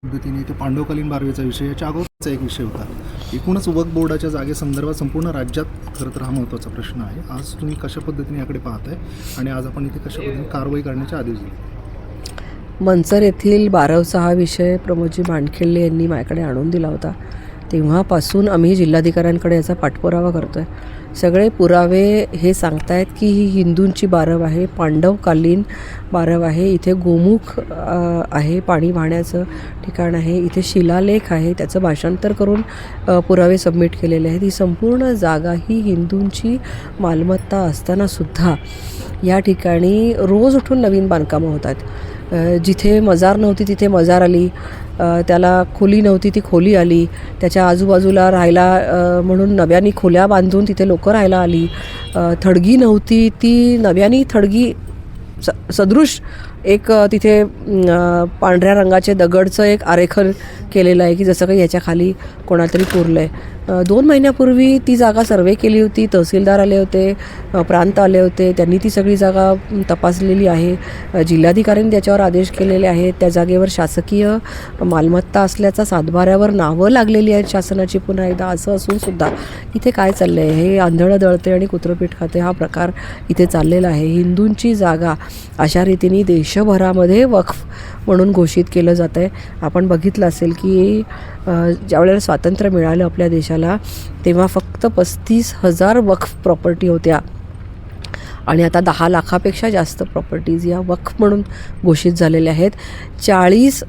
पद्धतीने इथे पांडवकालीन बारवेचा विषय याच्या अगोदरचा एक विषय होता. एकूणच वक्फ बोर्डाच्या जागेसंदर्भात संपूर्ण राज्यात खरं तर हा महत्त्वाचा प्रश्न आहे. आज तुम्ही कशा पद्धतीने याकडे पाहताय आणि आज आपण इथे कशा पद्धतीने कारवाई करण्याचे आदेश दिले? मंचर येथील बारवचा हा विषय प्रमोदजी मांडखिल्ले यांनी माझ्याकडे आणून दिला होता. तेव्हापासून आम्ही जिल्हाधिकाऱ्यांकडे याचा पाठपुरावा करतो आहे. सगळे पुरावे हे सांगतायत की ही हिंदूंची बारव आहे, पांडवकालीन बारव आहे. इथे गोमुख आहे, पाणी वाहण्याचं ठिकाण आहे. इथे शिलालेख आहे, त्याचं भाषांतर करून पुरावे सबमिट केलेले आहेत. ही संपूर्ण जागा ही हिंदूंची मालमत्ता असतानासुद्धा या ठिकाणी रोज उठून नवीन बांधकामं होत आहेत. जिथे मजार नव्हती तिथे मजार आली, त्याला खोली नव्हती ती खोली आली, त्याच्या आजूबाजूला राहायला म्हणून नव्याने खोल्या बांधून तिथे लोकं राहायला आली. थडगी नव्हती ती नव्याने थडगी सदृश एक तिथे पांढऱ्या रंगाचे दगडचं एक आरेखन केलेलं आहे की जसं काही याच्या खाली कोणातरी पुरलं आहे. 2 महिन्यापूर्वी ती जागा सर्वे केली होती. तहसीलदार आले होते, प्रांत आले होते, त्यांनी ती सगळी जागा तपासलेली आहे. जिल्हाधिकाऱ्यांनी त्याच्यावर आदेश केलेले आहेत. त्या जागेवर शासकीय मालमत्ता असल्याचा सातबाऱ्यावर नावं लागलेली आहेत शासनाची. पुन्हा एकदा असं असूनसुद्धा इथे काय चाललं आहे, हे आंधळं दळते आणि कुत्रपीठ खाते हा प्रकार इथे चाललेला आहे. हिंदूंची जागा अशा रीतीने देशभरामध्ये वक्फ म्हणून घोषित केलं जातं आहे. आपण बघितलं असेल की ज्यावेळेला स्वातंत्र्य मिळालं आपल्या देशाला तेव्हा फक्त 35,000 वक्फ प्रॉपर्टी होत्या आणि आता 10 लाखापेक्षा जास्त प्रॉपर्टीज या वक्फ म्हणून घोषित झालेल्या आहेत. 40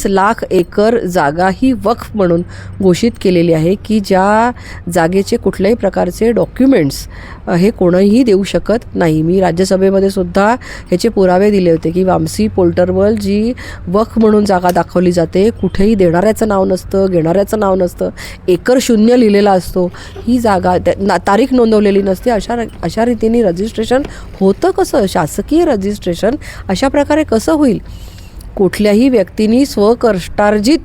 लाख एकर जागा ही वक्फ म्हणून घोषित केलेली आहे की ज्या जागेचे कुठल्याही प्रकारचे डॉक्युमेंट्स हे कोणीही देऊ शकत नाही. मी राज्यसभेमध्ये सुद्धा ह्याचे पुरावे दिले होते की वामसी पोर्टलवर जी वक्फ म्हणून जागा दाखवली जाते, कुठेही देणाऱ्याचं नाव नसतं, घेणाऱ्याचं नाव नसतं, एकर शून्य लिहिलेला असतो. ही जागा तारीख नोंदवलेली नसते. अशा रीतीने रजिस्ट्रेशन होतं कसं? शासकीय रजिस्ट्रेशन अशा प्रकारे कसं होईल? कुठल्याही व्यक्तींनी स्वकष्टार्जित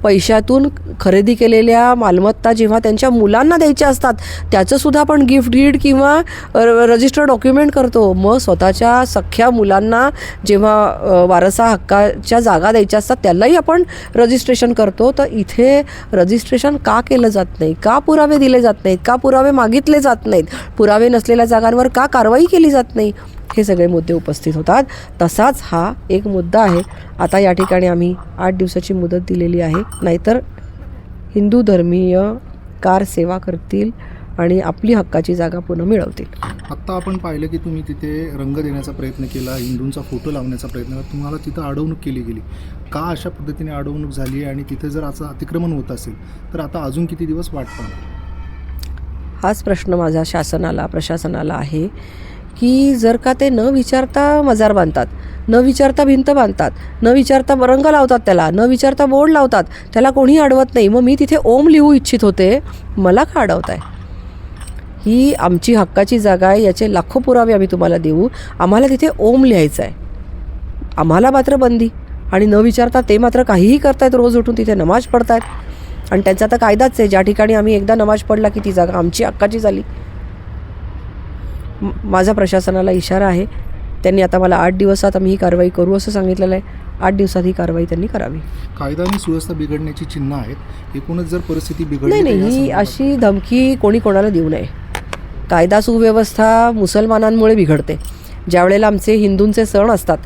पैशातून खरेदी केलेल्या मालमत्ता जेव्हा त्यांच्या मुलांना द्यायच्या असतात त्याचंसुद्धा आपण गिफ्ट डीड किंवा रजिस्टर डॉक्युमेंट करतो. मग स्वतःच्या सख्ख्या मुलांना जेव्हा वारसा हक्काच्या जागा द्यायच्या असतात त्यालाही आपण रजिस्ट्रेशन करतो. तर इथे रजिस्ट्रेशन का केलं जात नाही? का पुरावे दिले जात नाहीत? का पुरावे मागितले जात नाहीत? पुरावे नसलेल्या जागांवर का कारवाई केली जात नाही? हे सगळे मुद्दे उपस्थित होतात. तसाच हा एक मुद्दा आहे. आता या ठिकाणी आम्ही 8 दिवसाची मुदत दिलेली आहे, नाहीतर हिंदू धर्मीय कार सेवा करतील आणि आपली हक्काची जागा पुन्हा मिळवतील. आत्ता आपण पाहिलं की तुम्ही तिथे रंग देण्याचा प्रयत्न केला, हिंदूंचा फोटो लावण्याचा प्रयत्न केला, तुम्हाला तिथं अडवणूक केली गेली. का अशा पद्धतीने अडवणूक झाली आणि तिथे जर असं अतिक्रमण होत असेल तर आता अजून किती दिवस वाट पाहणार? हाच प्रश्न माझा शासनाला प्रशासनाला आहे की जर का ते न विचारता मजार बांधतात, न विचारता भिंत बांधतात, न विचारता रंग लावतात, त्याला न विचारता बोर्ड लावतात, त्याला कोणी अडवत नाही. मग मी तिथे ओम लिहू इच्छित होते, मला का अडवताय? ही आमची हक्काची जागा आहे, याचे लाखो पुरावे आम्ही तुम्हाला देऊ. आम्हाला तिथे ओम लिहायचं आहे, आम्हाला मात्र बंदी. आणि न विचारता ते मात्र काहीही करतायत. रोज उठून तिथे नमाज पडतायत आणि त्यांचा तर कायदाच आहे, ज्या ठिकाणी आम्ही एकदा नमाज पडला की ती जागा आमची हक्काची झाली. माझा प्रशासनाला इशारा आहे. त्यांनी आता मला 8 दिवसात आम्ही ही कारवाई करू असं सांगितलेलं आहे. 8 दिवसात ही कारवाई त्यांनी करावी. कायदा आणि सुव्यवस्था बिघडण्याची चिन्ह आहेत. एकूणच जर परिस्थिती बिघडली नाही, ही अशी धमकी कोणी कोणाला देऊ नये. कायदा सुव्यवस्था मुसलमानांमुळे बिघडते. ज्यावेळेला आमचे हिंदूंचे सण असतात,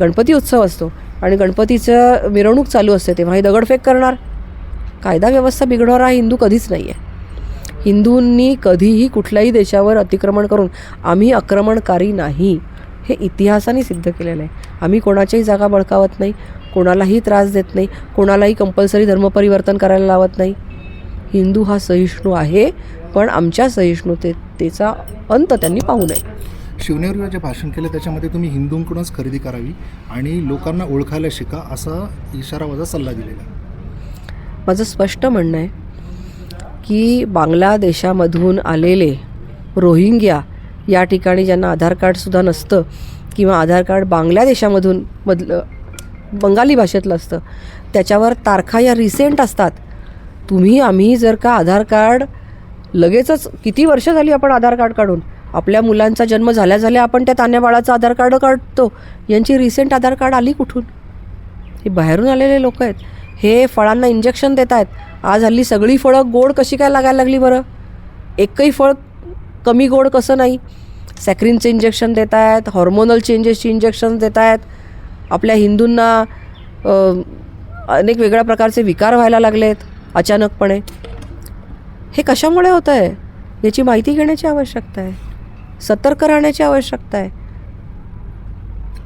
गणपती उत्सव असतो आणि गणपतीचं मिरवणूक चालू असते तेव्हा हे दगडफेक करणार. कायदा व्यवस्था बिघडवणारा हिंदू कधीच नाही आहे. हिंदूंनी कधीही कुठल्याही देशावर अतिक्रमण करून आम्ही आक्रमणकारी नाही हे इतिहासाने सिद्ध केलेलं आहे. आम्ही कोणाच्याही जागा बळकावत नाही, कोणालाही त्रास देत नाही, कोणालाही कंपल्सरी धर्मपरिवर्तन करायला लावत नाही. हिंदू हा सहिष्णू आहे, पण आमच्या सहिष्णुतेचा अंत त्यांनी पाहू नये. शिवनेरीवर जे भाषण केलं त्याच्यामध्ये तुम्ही हिंदूंकडूनच खरेदी करावी आणि लोकांना ओळखायला शिका असा इशारावजा सल्ला दिलेला. माझं स्पष्ट म्हणणं आहे की बांगलादेशामधून आलेले रोहिंग्या या ठिकाणी ज्यांना आधार कार्डसुद्धा नसतं किंवा आधार कार्ड बांगलादेशामधून बंगाली भाषेतलं असतं त्याच्यावर तारखा या रिसेंट असतात. आम्ही जर का आधार कार्ड लगेचच किती वर्ष झाली आपण आधार कार्ड काढून आपल्या मुलांचा जन्म झाल्या झाल्या आपण त्या तान्ह्या बाळाचं आधार कार्ड काढतो. यांची रिसेंट आधार कार्ड आली कुठून? हे बाहेरून आलेले लोक आहेत. हे फळांना इंजेक्शन देत आहेत. आज हल्ली सगळी फळं गोड कशी काय लागायला लागली बरं? एकही फळ कमी गोड कसं नाही? सॅक्रिनचे इंजेक्शन देत आहेत, हॉर्मोनल चेंजेसची इंजेक्शन देत आहेत. आपल्या हिंदूंना अनेक वेगळ्या प्रकारचे विकार व्हायला लागलेत अचानकपणे. हे कशामुळे होतं आहे याची माहिती घेण्याची आवश्यकता आहे, सतर्क राहण्याची आवश्यकता आहे.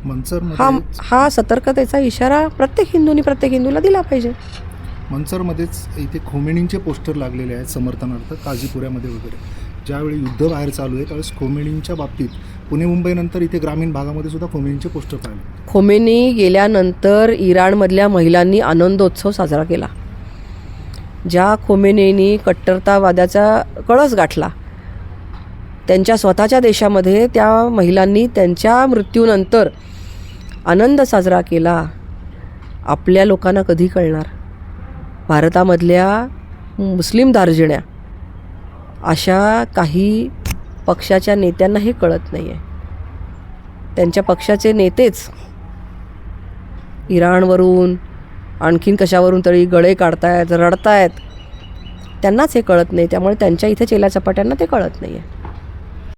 मनसरमध्ये हा सतर्कतेचा इशारा प्रत्येक हिंदूला दिला पाहिजे. मनसरमध्येच इथे खोमेनींचे पोस्टर लागलेले आहेत समर्थनार्थ काझीपुऱ्यामध्ये वगैरे. ज्यावेळी युद्ध बाहेर चालू आहे त्यावेळेस खोमेनींच्या बाबतीत पुणे मुंबईनंतर इथे ग्रामीण भागामध्ये सुद्धा खोमेनींचे पोस्टर पाहिले. खोमेनी गेल्यानंतर इराणमधल्या महिलांनी आनंदोत्सव साजरा केला. ज्या खोमेनींनी कट्टरतावादाचा कळस गाठला, त्यांच्या स्वतःच्या देशामध्ये त्या महिलांनी त्यांच्या मृत्यूनंतर आनंद साजरा केला. आपल्या लोकांना कधी कळणार? भारतामधल्या मुस्लिम दार्जिण्या अशा काही पक्षाच्या नेत्यांना हे कळत नाही आहे. त्यांच्या पक्षाचे नेतेच इराणवरून आणखीन कशावरून तरी गळे काढतायत, रडतायत. त्यांनाच हे कळत नाही. त्यामुळे त्यांच्या इथे चेल्याचपाट्यांना ते कळत नाही आहे.